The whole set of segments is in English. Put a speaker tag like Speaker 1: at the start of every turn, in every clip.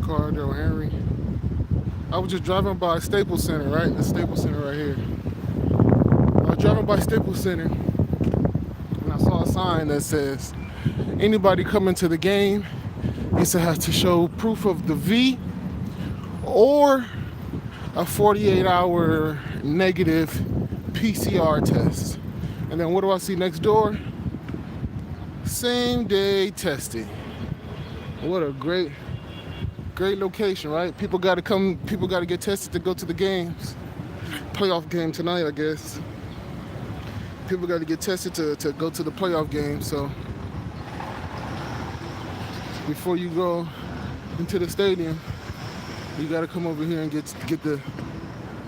Speaker 1: car, Daryl Henry. I was just driving by Staples Center, right? The Staples Center right here. I was driving by Staples Center and I saw a sign that says, anybody coming to the game needs to have to show proof of the V or a 48-hour negative PCR test. And then what do I see next door? Same day testing. What a great location, right? People got to come, people got to get tested to go to the games. Playoff game tonight, I guess. People got to get tested to go to the playoff game. So before you go into the stadium, you got to come over here and get the,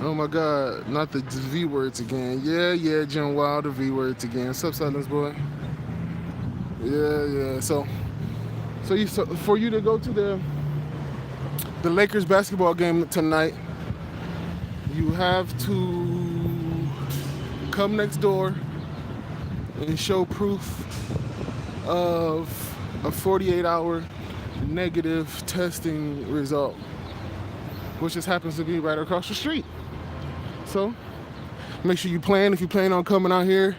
Speaker 1: oh my God, not the V words again. Yeah, Jim Wild, the V words again. What's up, Silence Boy? Yeah. So for you to go to the Lakers basketball game tonight, you have to come next door and show proof of a 48-hour negative testing result, which just happens to be right across the street. So make sure you plan, if you plan on coming out here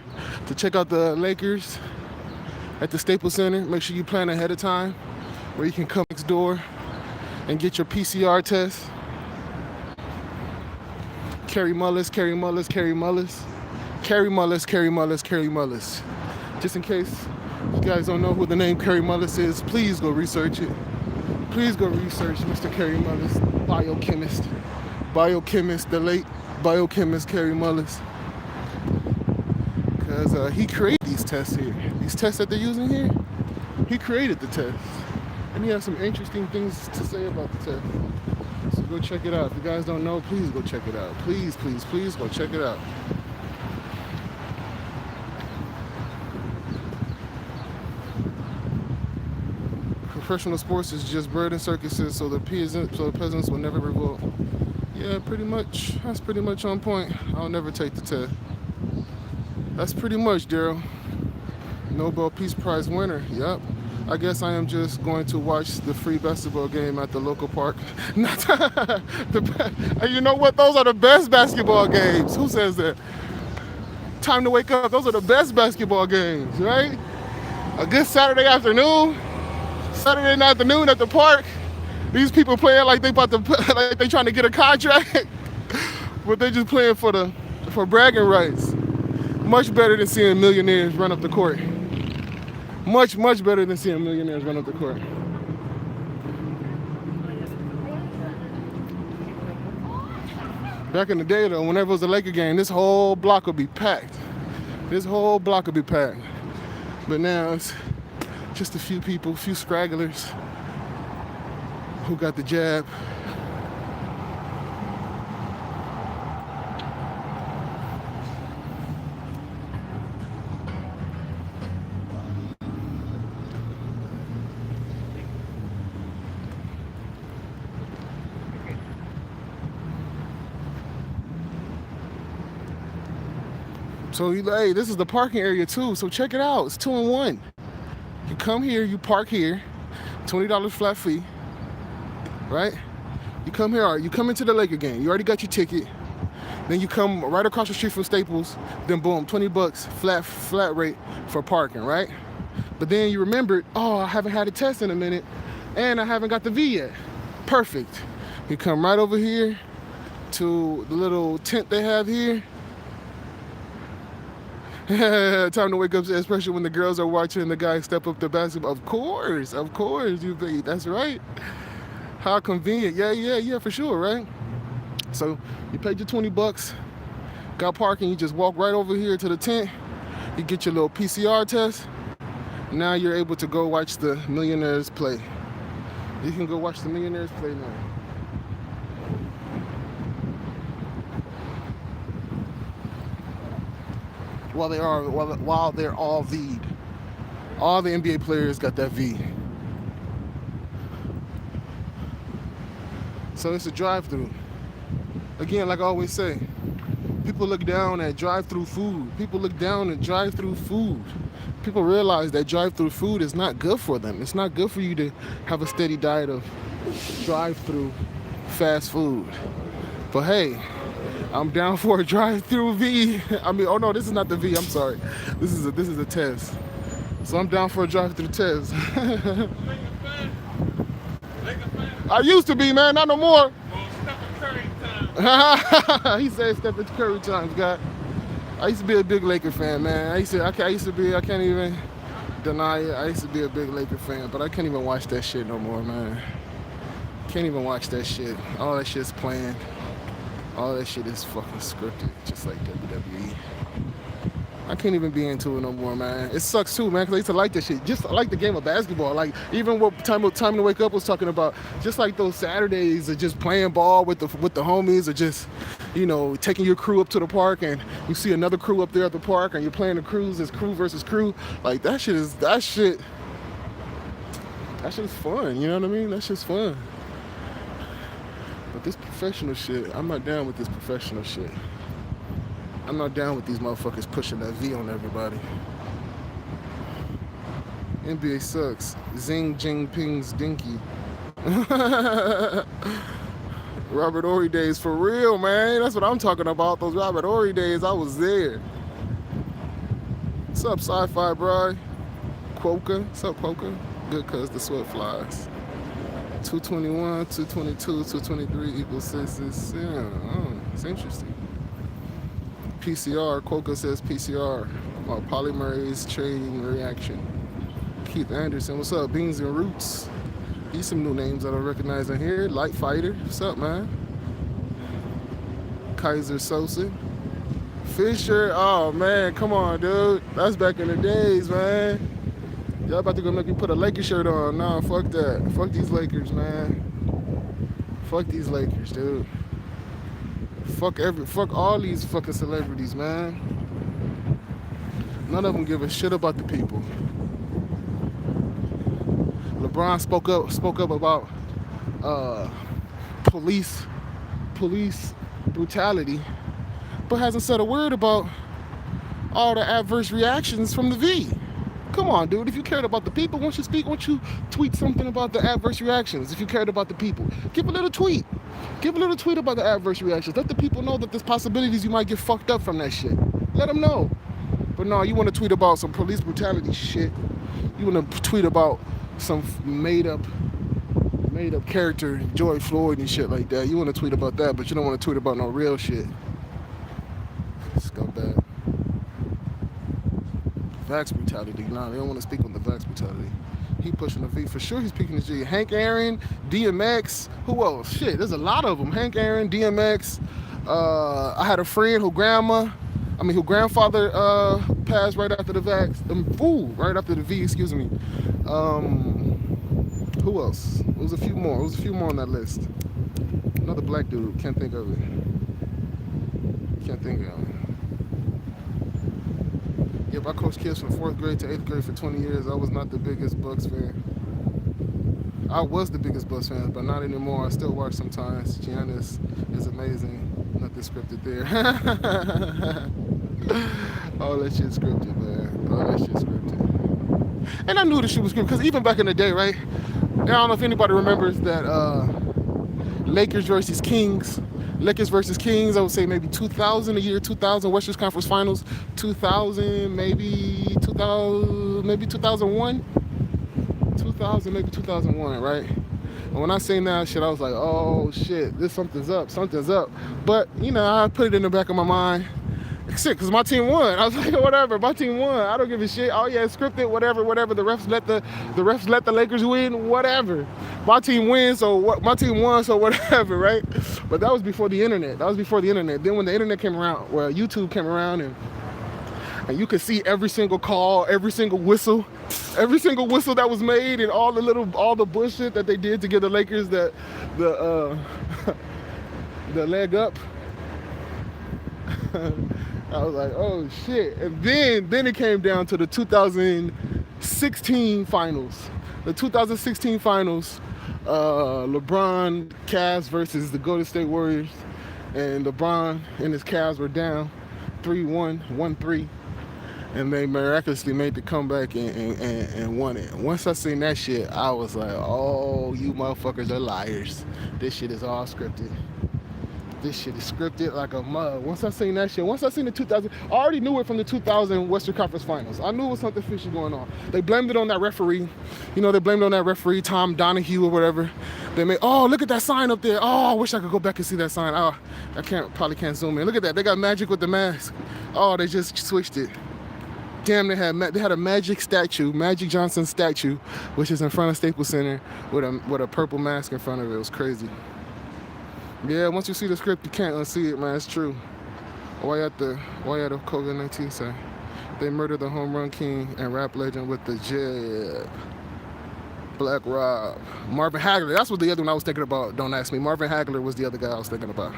Speaker 1: to check out the Lakers at the Staples Center, make sure you plan ahead of time where you can come next door and get your PCR test. Carrie Mullis. Just in case you guys don't know who the name Carrie Mullis is, please go research it. Please go research Mr. Carrie Mullis, biochemist, the late biochemist Carrie Mullis. Because he created these tests here. These tests that they're using here, he created the tests. And he has some interesting things to say about the test. So go check it out. If you guys don't know, please go check it out. Please go check it out. Professional sports is just bird and circuses, so the peasants will never revolt. Yeah, pretty much. That's pretty much on point. I'll never take the test. That's pretty much, Daryl. Nobel Peace Prize winner. Yep. I guess I am just going to watch the free basketball game at the local park. You know what? Those are the best basketball games. Who says that? Time to wake up. Those are the best basketball games, right? A good Saturday afternoon at the park. These people playing like they about to, like they trying to get a contract, but they just playing for bragging rights. Much better than seeing millionaires run up the court. Much better than seeing millionaires run up the court. Back in the day, though, whenever it was a Laker game, this whole block would be packed. But now it's just a few people, few scragglers who got the jab. So hey, this is the parking area too, so check it out. It's 2-in-1. You come here, you park here, $20 flat fee, right? You come here, you come into the Laker game, you already got your ticket. Then you come right across the street from Staples, then boom, $20 flat rate for parking, right? But then you remembered, oh, I haven't had a test in a minute, and I haven't got the V yet. Perfect. You come right over here to the little tent they have here. Time to wake up, especially when the girls are watching the guys step up the basketball. Of course, you paid. That's right. How convenient. Yeah, for sure, right? So you paid your $20, got parking, you just walk right over here to the tent, you get your little PCR test. Now you're able to go watch the Millionaires play. You can go watch the Millionaires play now. While they're all V'd. All the NBA players got that V. So it's a drive-through. Again, like I always say, People look down at drive-through food. People look down at drive-through food. People realize that drive-through food is not good for them. It's not good for you to have a steady diet of drive-through fast food. But hey, I'm down for a drive-through V. I mean, oh no, this is not the V. I'm sorry. This is a test. So I'm down for a drive-through test. I used to be, man, not no more. He said Stephen Curry times, God. I used to be a big Laker fan, man. I can't even deny it. I used to be a big Laker fan, but I can't even watch that shit no more, man. Can't even watch that shit. All that shit's planned. All that shit is fucking scripted, just like WWE. I can't even be into it no more, man. It sucks too, man, because I used to like that shit. Just like the game of basketball. Like, even what Time to Wake Up was talking about, just like those Saturdays of just playing ball with the homies, or just, you know, taking your crew up to the park and you see another crew up there at the park and you're playing the crews as crew versus crew. Like, that shit is fun, you know what I mean? That shit's fun. But this professional shit, I'm not down with this professional shit. I'm not down with these motherfuckers pushing that V on everybody. NBA sucks. Xing Jinping's dinky. Robert Horry days for real, man. That's what I'm talking about. Those Robert Horry days, I was there. What's up, Sci-Fi Bry? Quokka. What's up, Quokka? Good, cuz the sweat flies. 221, 222, 223 equals 6. Yeah, it's interesting. PCR, Quokka says PCR. Polymerase chain reaction. Keith Anderson, what's up? Beans and Roots. These some new names I don't recognize in here. Light Fighter, what's up, man? Kaiser Sosa. Fisher, oh man, come on, dude. That's back in the days, man. Y'all about to go make me put a Lakers shirt on. Nah, fuck that. Fuck these Lakers, man. Fuck these Lakers, dude. Fuck all these fucking celebrities, man. None of them give a shit about the people. LeBron spoke up about police brutality, but hasn't said a word about all the adverse reactions from the V. Come on, dude. If you cared about the people, once you tweet something about the adverse reactions. If you cared about the people, give a little tweet. Give a little tweet about the adverse reactions. Let the people know that there's possibilities you might get fucked up from that shit. Let them know. But no, you want to tweet about some police brutality shit. You want to tweet about some made up character, George Floyd and shit like that. You want to tweet about that, but you don't want to tweet about no real shit. Scumbag. Vax brutality. Nah, they don't want to speak on the Vax brutality. He pushing the V for sure. He's picking the G. Hank Aaron, DMX. Who else? Shit, there's a lot of them. Hank Aaron, DMX. I had a friend whose grandfather passed right after the Vax. Right after the V. Excuse me. Who else? There was a few more. There was a few more on that list. Another black dude. Can't think of it. Yep, I coached kids from 4th grade to 8th grade for 20 years. I was not the biggest Bucks fan. I was the biggest Bucks fan, but not anymore. I still watch sometimes. Giannis is amazing. Nothing scripted there. All that shit scripted, man. All that shit scripted. And I knew the shit was scripted, because even back in the day, right? I don't know if anybody remembers that Lakers versus Kings, I would say maybe 2000, the year 2000, Western Conference Finals, 2000, maybe 2001, maybe 2001, right? And when I seen that shit, I was like, oh shit, something's up. But, you know, I put it in the back of my mind. Shit, because my team won. I was like, whatever, my team won. I don't give a shit. Oh yeah, scripted, whatever. The refs let the Lakers win, whatever. My team wins, so what? My team won, so whatever, right? But that was before the internet. Then when the internet came around, well, YouTube came around, and you could see every single call, every single whistle that was made, and all the bullshit that they did to give the Lakers the leg up. I was like, oh shit. And then it came down to the 2016 finals. The 2016 finals, LeBron Cavs versus the Golden State Warriors. and LeBron and his Cavs were down 3-1, 1-3, and they miraculously made the comeback and won it. Once I seen that shit, I was like, oh, you motherfuckers are liars. This shit is all scripted. This shit is scripted like a mug. Once I seen that shit, once I seen the 2000, I already knew it from the 2000 Western Conference Finals. I knew it was something fishy going on. They blamed it on that referee. You know, they blamed it on that referee, Tom Donahue or whatever. They made, oh, look at that sign up there. Oh, I wish I could go back and see that sign. Oh, probably can't zoom in. Look at that. They got Magic with the mask. Oh, they just switched it. Damn, they had a Magic statue, Magic Johnson statue, which is in front of Staples Center with a purple mask in front of it. It was crazy. Yeah, once you see the script, you can't unsee it, man. It's true. Why had the COVID-19 say? They murdered the home run king and rap legend with the jab. Black Rob. Marvin Hagler. That's what the other one I was thinking about. Don't ask me. Marvin Hagler was the other guy I was thinking about.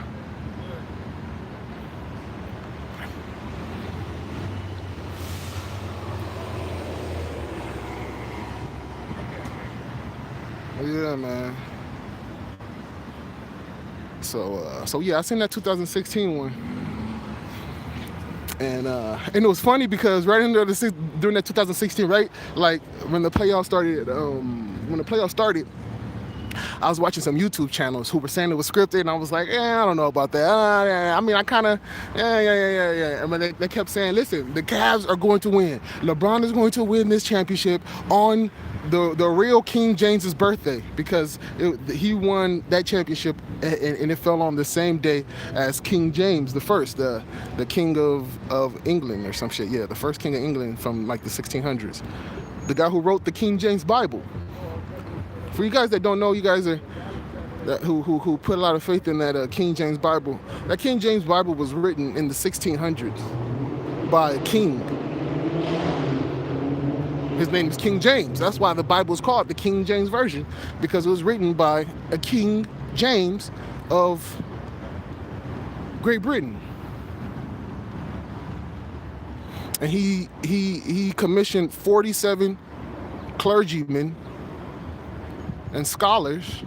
Speaker 1: Yeah, man. So yeah, I seen that 2016 one, and it was funny because right during that 2016, right, like when the playoffs started, I was watching some YouTube channels who were saying it was scripted, and I was like, I don't know about that. I mean, I kind of, yeah. I mean, they kept saying, listen, the Cavs are going to win. LeBron is going to win this championship on the real King James's birthday, because he won that championship and it fell on the same day as King James the First, the king of England or some shit. Yeah, the first king of England from like the 1600s. The guy who wrote the King James Bible. For you guys that don't know, you guys are who put a lot of faith in that King James Bible. That King James Bible was written in the 1600s by a king. His name is King James. That's why the Bible is called the King James Version, because it was written by a King James of Great Britain. And he commissioned 47 clergymen and scholars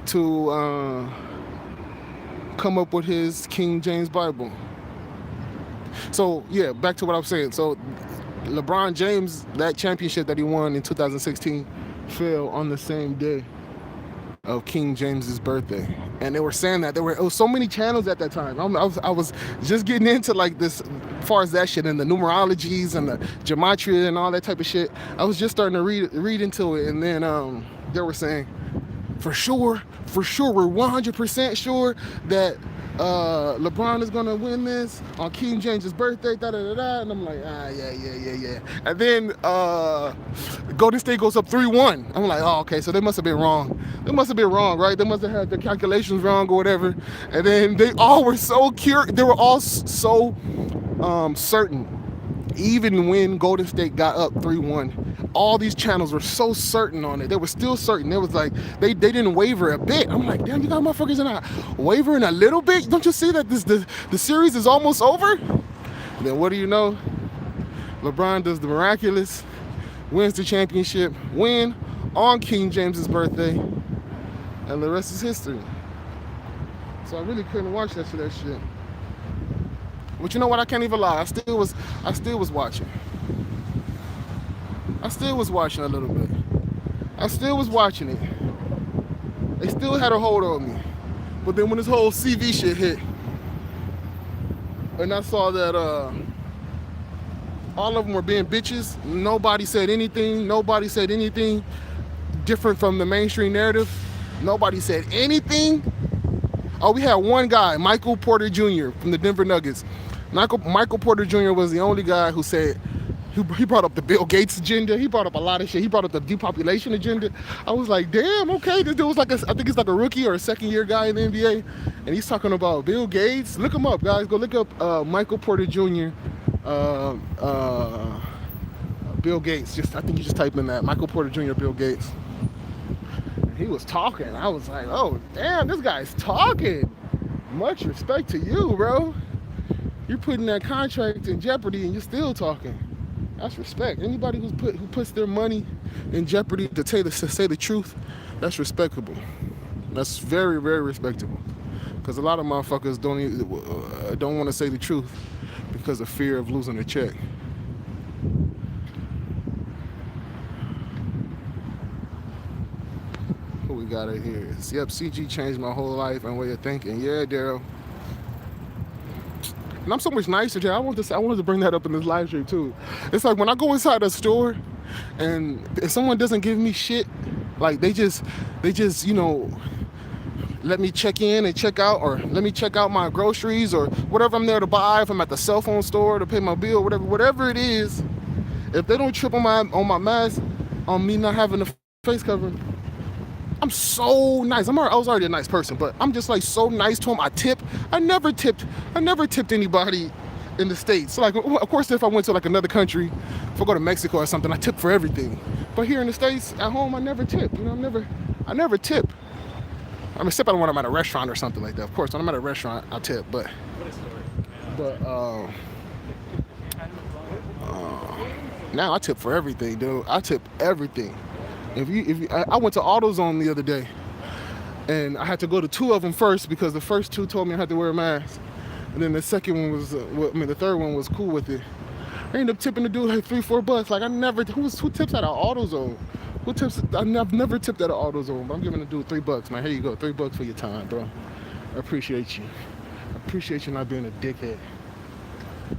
Speaker 1: to come up with his King James Bible. So yeah, back to what I was saying. So LeBron James, that championship that he won in 2016 fell on the same day of King James's birthday. And they were saying that there was so many channels at that time. I was just getting into like this, as far as that shit and the numerologies and the gematria and all that type of shit. I was just starting to read into it, and then they were saying, for sure, we're 100% sure that LeBron is gonna win this on King James's birthday, and I'm like, yeah. And then Golden State goes up 3-1. I'm like, oh, okay, so they must have been wrong. Right? They must have had the calculations wrong or whatever. And then they all were so they were all so certain. Even when Golden State got up 3-1, all these channels were so certain on it. They were still certain. It was like they didn't waver a bit. I'm like, damn, you got motherfuckers not wavering a little bit? Don't you see that the series is almost over? And then what do you know? LeBron does the miraculous, wins the championship, win on King James's birthday, and the rest is history. So I really couldn't watch that shit. But you know what? I can't even lie. I still was watching. I still was watching a little bit. I still was watching it. They still had a hold on me. But then when this whole CV shit hit, and I saw that all of them were being bitches, nobody said anything different from the mainstream narrative. Nobody said anything. Oh, we had one guy, Michael Porter Jr. from the Denver Nuggets. Michael Porter Jr. was the only guy who said, he brought up the Bill Gates agenda. He brought up a lot of shit. He brought up the depopulation agenda. I was like, damn, okay. This dude was like, I think he's like a rookie or a second-year guy in the NBA. And he's talking about Bill Gates. Look him up, guys. Go look up Michael Porter Jr. Bill Gates. I think you just type in that. Michael Porter Jr. Bill Gates. And he was talking. I was like, oh, damn, this guy's talking. Much respect to you, bro. You're putting that contract in jeopardy and you're still talking. That's respect. Anybody who puts their money in jeopardy to say the truth, that's respectable. That's very, very respectable. Because a lot of motherfuckers don't want to say the truth because of fear of losing a check. What we got in here? Yep, CG changed my whole life and way of thinking. Yeah, Daryl. And I'm so much nicer, Jay. I wanted to bring that up in this live stream too. It's like when I go inside a store, and if someone doesn't give me shit, like they just let me check in and check out, or let me check out my groceries or whatever I'm there to buy. If I'm at the cell phone store to pay my bill, whatever it is, if they don't trip on my mask, on me not having a face covering, I'm so nice. I was already a nice person, but I'm just like so nice to them. I tip. I never tipped anybody in the States. So like, of course, if I went to like another country, if I go to Mexico or something, I tip for everything. But here in the States, at home, I never tip. You know, I never tip. I mean, except when I'm at a restaurant or something like that. Of course, when I'm at a restaurant, I tip. But now I tip for everything, dude. I tip everything. I went to AutoZone the other day, and I had to go to 2 of them first because the first 2 told me I had to wear a mask, and then the second one was, the third one was cool with it. I ended up tipping the dude like $3-4. Like I never, who tips at an AutoZone? Who tips? I've never tipped at an AutoZone, but I'm giving the dude $3, man. Here you go, $3 for your time, bro. I appreciate you. I appreciate you not being a dickhead. You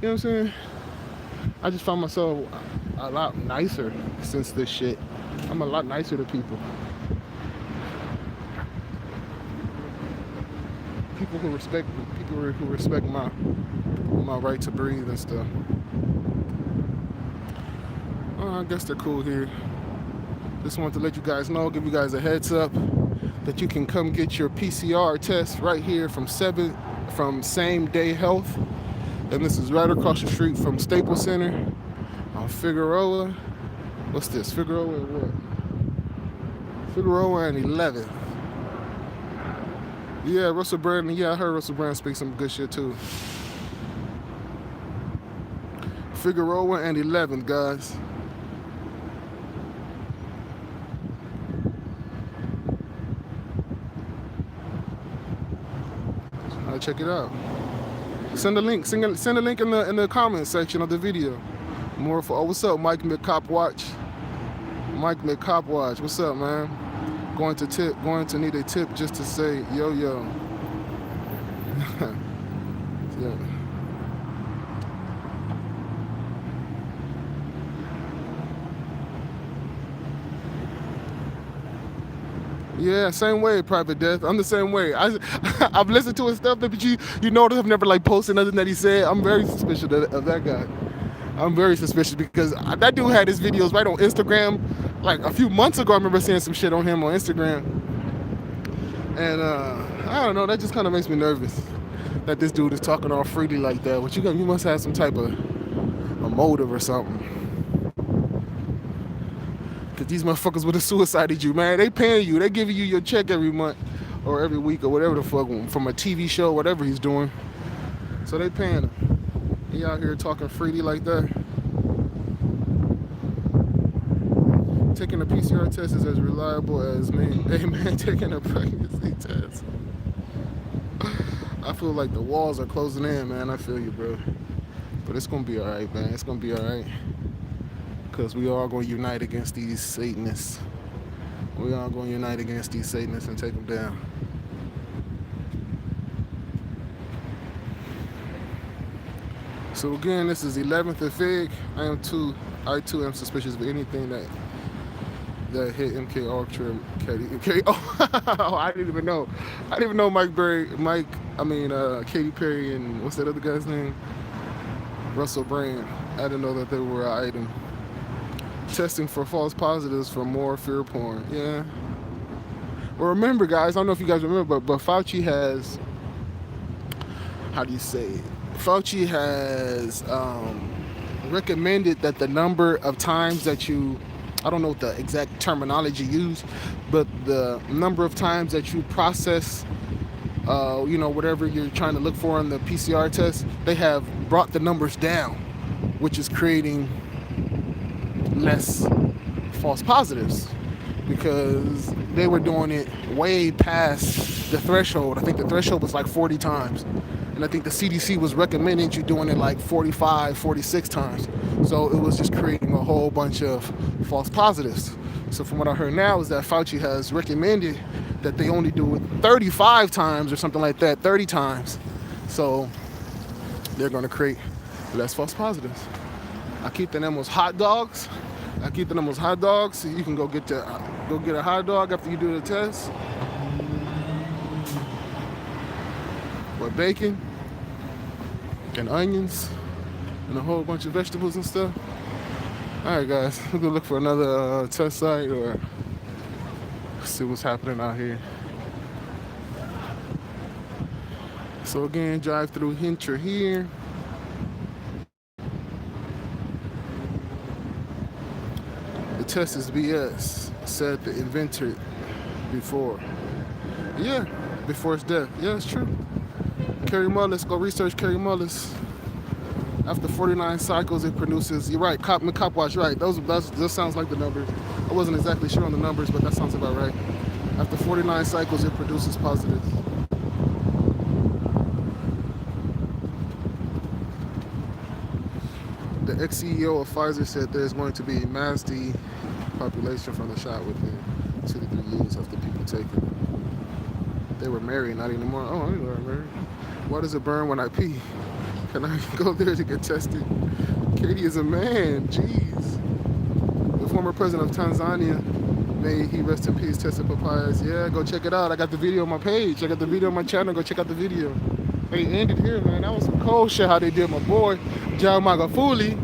Speaker 1: know what I'm saying? I just found myself a lot nicer since this shit. I'm a lot nicer to people. People who respect my right to breathe and stuff. I guess they're cool here. Just wanted to let you guys know, give you guys a heads up that you can come get your PCR test right here from Same Day Health. And this is right across the street from Staples Center on Figueroa. What's this? Figueroa and what? Figueroa and 11th. Yeah, Russell Brand. Yeah, I heard Russell Brand speak some good shit too. Figueroa and 11th, guys. Check it out. Send a link. Send a link in the comment section of the video. More for. Oh, what's up, Mike McCop Watch? Mike McCop Watch. What's up, man? Going to need a tip just to say yo. Yeah. Yeah, same way, Private Death. I'm the same way. I've listened to his stuff, but you notice I've never like posted nothing that he said. I'm very suspicious of that guy. I'm very suspicious because that dude had his videos right on Instagram. Like a few months ago, I remember seeing some shit on him on Instagram. And I don't know, that just kind of makes me nervous that this dude is talking all freely like that. But you must have some type of a motive or something. Cause these motherfuckers would have suicided you, man. They paying you. They giving you your check every month or every week or whatever the fuck from a TV show, whatever he's doing. So they paying him. He out here talking freely like that. Taking a PCR test is as reliable as me. Hey man, taking a pregnancy test. I feel like the walls are closing in, man. I feel you, bro. But it's gonna be all right, man. It's gonna be all right. Because we are going to unite against these Satanists. We are going to unite against these Satanists and take them down. So again, this is 11th and Fig. I too am suspicious of anything that hit MK Ultra. Oh, I didn't even know. I didn't even know Katy Perry and what's that other guy's name? Russell Brand. I didn't know that they were an item. Testing for false positives for more fear porn. Yeah. Well, remember, guys, I don't know if you guys remember, but Fauci has, Fauci has recommended that the number of times that I don't know what the exact terminology used, but the number of times that you process, whatever you're trying to look for in the PCR test, they have brought the numbers down, which is creating less false positives. because they were doing it way past the threshold. I think the threshold was like 40 times. And I think the CDC was recommending you doing it like 45, 46 times. So it was just creating a whole bunch of false positives. So from what I heard now is that Fauci has recommended that they only do it 35 times or something like that, 30 times. So they're going to create less false positives. I keep them as hot dogs. So you can go get a hot dog after you do the test with bacon and onions and a whole bunch of vegetables and stuff. All right, guys, we're gonna look for another test site or see what's happening out here. So again, drive-through Hinter here. The test is BS, said the inventor before. Yeah, before his death. Yeah, it's true. Kerry Mullis, go research Kerry Mullis. After 49 cycles, it produces. You're right, Copwatch, right? Those sounds like the numbers. I wasn't exactly sure on the numbers, but that sounds about right. After 49 cycles, it produces positives. The ex-CEO of Pfizer said there's going to be mass depopulation from the shot within 2 to 3 years after people take it. They were married, not anymore. Oh, I didn't know they were married. Why does it burn when I pee? Can I go there to get tested? Katie is a man. Jeez. The former president of Tanzania, may he rest in peace, tested papayas. Yeah, go check it out. I got the video on my page. I got the video on my channel. Go check out the video. They ended here, man. That was some cold shit how they did my boy, John Magufuli.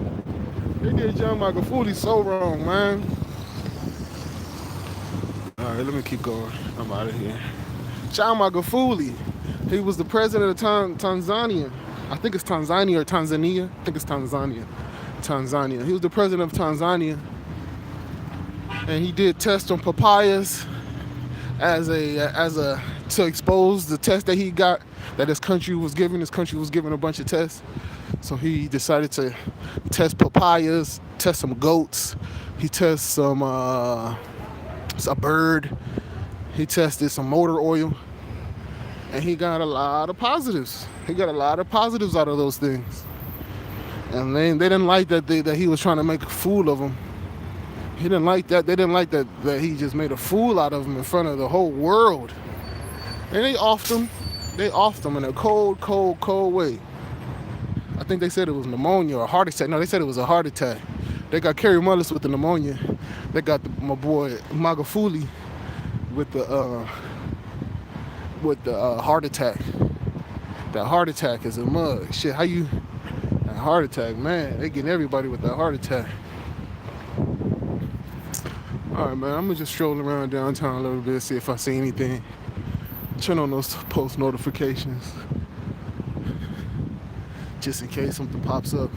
Speaker 1: They did John Magufuli so wrong, man. All right, let me keep going. I'm out of here. John Magufuli. He was the president of Tanzania. I think it's Tanzania or Tanzania. I think it's Tanzania. Tanzania. He was the president of Tanzania. And he did tests on papayas to expose the test that he got that his country was giving. His country was giving a bunch of tests. So he decided to test papayas, test some goats. He tested some a bird. He tested some motor oil. And he got a lot of positives. He got a lot of positives out of those things. And they didn't like that he was trying to make a fool of them. He didn't like that. They didn't like that he just made a fool out of him in front of the whole world. And they offed him. They offed him in a cold, cold, cold way. I think they said it was pneumonia or a heart attack. No, they said it was a heart attack. They got Kerry Mullis with the pneumonia. They got my boy Magufuli with the heart attack. That heart attack is a mug. Shit, that heart attack, man. They getting everybody with that heart attack. All right, man, I'm gonna just stroll around downtown a little bit, see if I see anything. Turn on those post notifications, just in case something pops up.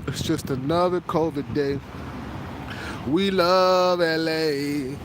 Speaker 1: It's just another COVID day. We love LA.